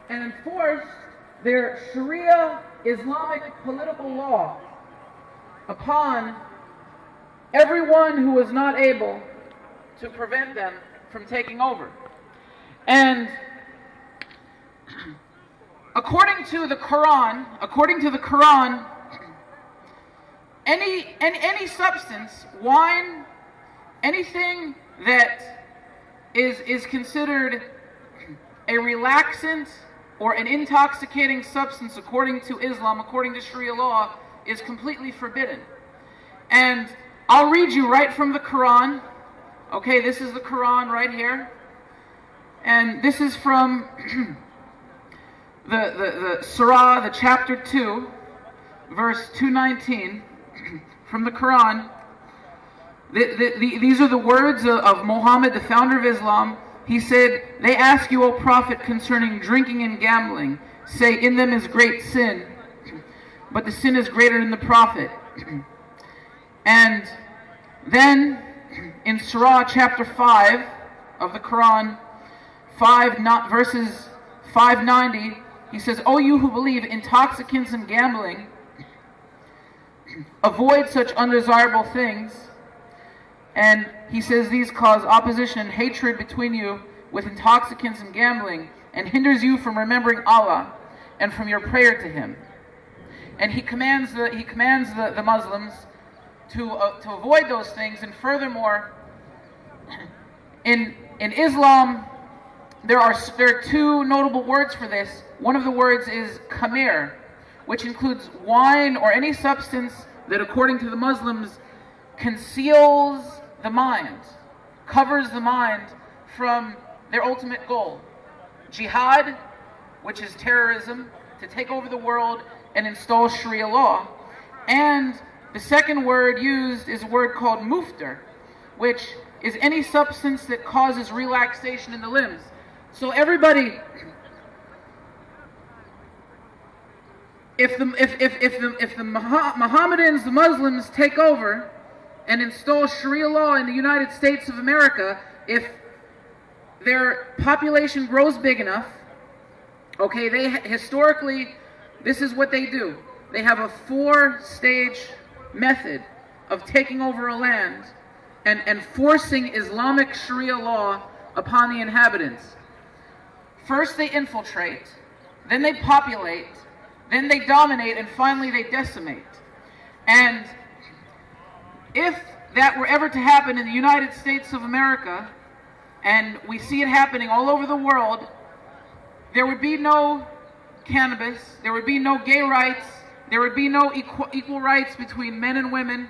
and enforced their Sharia Islamic political law upon everyone who was not able to prevent them from taking over. And according to the Quran, any substance, wine, anything that is considered a relaxant or an intoxicating substance according to Islam, according to Sharia law, is completely forbidden. And I'll read you right from the Quran. Okay, this is the Quran right here. And this is from the Surah, the chapter 2, verse 219, from the Quran. These are the words of Muhammad, the founder of Islam. He said, "They ask you, O Prophet, concerning drinking and gambling. Say, in them is great sin, but the sin is greater than the Prophet." And then in Surah chapter 5 of the Quran, verses 590, he says, "O you who believe, intoxicants and gambling, avoid such undesirable things." And he says these cause opposition and hatred between you with intoxicants and gambling, and hinders you from remembering Allah and from your prayer to Him. And he commands the Muslims to avoid those things. And furthermore, in Islam, there are two notable words for this. One of the words is khamir, which includes wine or any substance that, according to the Muslims, conceals the mind, covers the mind from their ultimate goal. Jihad, which is terrorism, to take over the world and install Sharia law. And the second word used is a word called muftar, which is any substance that causes relaxation in the limbs. So everybody, if the Mohammedans, the Muslims, take over and install Sharia law in the United States of America, if their population grows big enough, okay, historically, this is what they do. They have a 4-stage method of taking over a land and enforcing Islamic Sharia law upon the inhabitants. First they infiltrate, then they populate, then they dominate, and finally they decimate. And if that were ever to happen in the United States of America, and we see it happening all over the world, there would be no cannabis, there would be no gay rights, there would be no equal rights between men and women.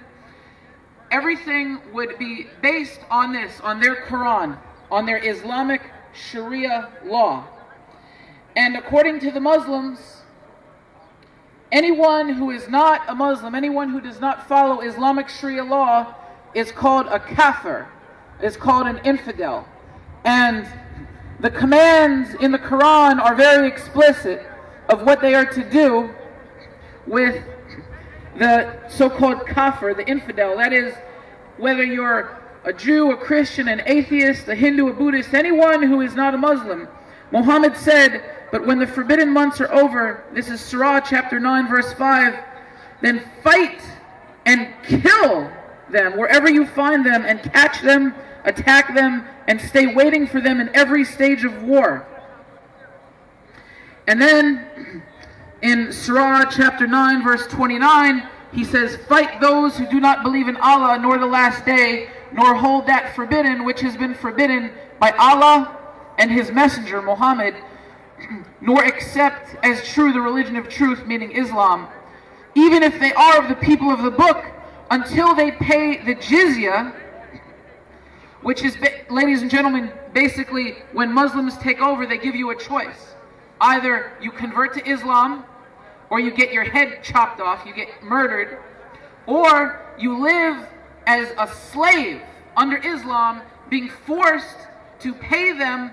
Everything would be based on this, on their Quran, on their Islamic Sharia law. And according to the Muslims, anyone who is not a Muslim, anyone who does not follow Islamic Sharia law, is called a kafir, is called an infidel. And the commands in the Quran are very explicit of what they are to do with the so-called kafir, the infidel. That is, whether you're a Jew, a Christian, an atheist, a Hindu, a Buddhist, anyone who is not a Muslim. Muhammad said, "But when the forbidden months are over," this is Surah chapter 9 verse 5, "then fight and kill them wherever you find them, and catch them, attack them, and stay waiting for them in every stage of war." And then in Surah chapter 9 verse 29, he says, "Fight those who do not believe in Allah nor the last day, nor hold that forbidden which has been forbidden by Allah and His Messenger Muhammad, nor accept as true the religion of truth," meaning Islam, "even if they are of the people of the book, until they pay the jizya," which is, ladies and gentlemen, basically when Muslims take over, they give you a choice. Either you convert to Islam, or you get your head chopped off, you get murdered, or you live as a slave under Islam, being forced to pay them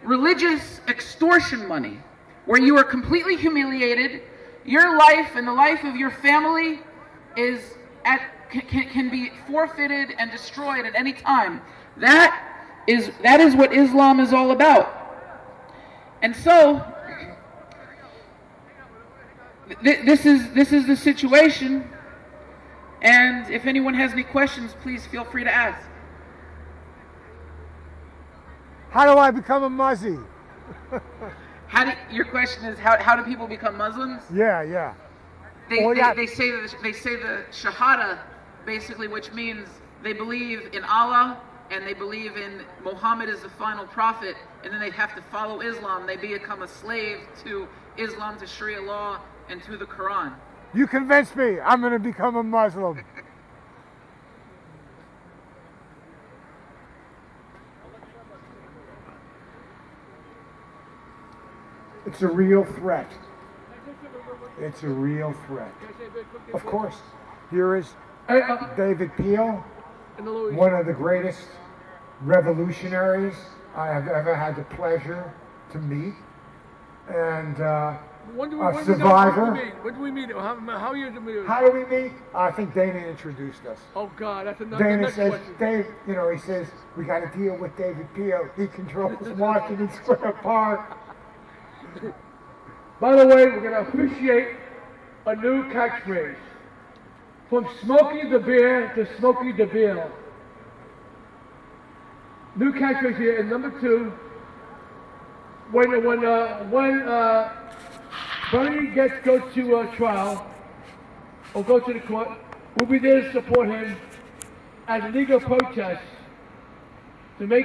religious extortion money, where you are completely humiliated. Your life and the life of your family can be forfeited and destroyed at any time. That is what Islam is all about. And so, this is the situation. And if anyone has any questions, please feel free to ask. How do I become a Muzzy? Your question is how do people become Muslims? Yeah. They say the Shahada, basically, which means they believe in Allah and they believe in Muhammad as the final prophet, and then they have to follow Islam. They become a slave to Islam, to Sharia law, and to the Quran. You convinced me. I'm going to become a Muslim. It's a real threat. It's a real threat. Of course. Here is David Peel, one of the greatest revolutionaries I have ever had the pleasure to meet, and a survivor. When do we meet? How you meet? How do we meet? I think Dana introduced us. Oh God, that's another. Dana says, Dave, he says, we got to deal with David Peel. He controls Washington Square Park. By the way, we're going to officiate a new catchphrase. From Smokey the Bear to Smokey the Bear. New catchphrase here, and number 2. When Bernie goes to trial, or go to the court, we'll be there to support him as legal protest to make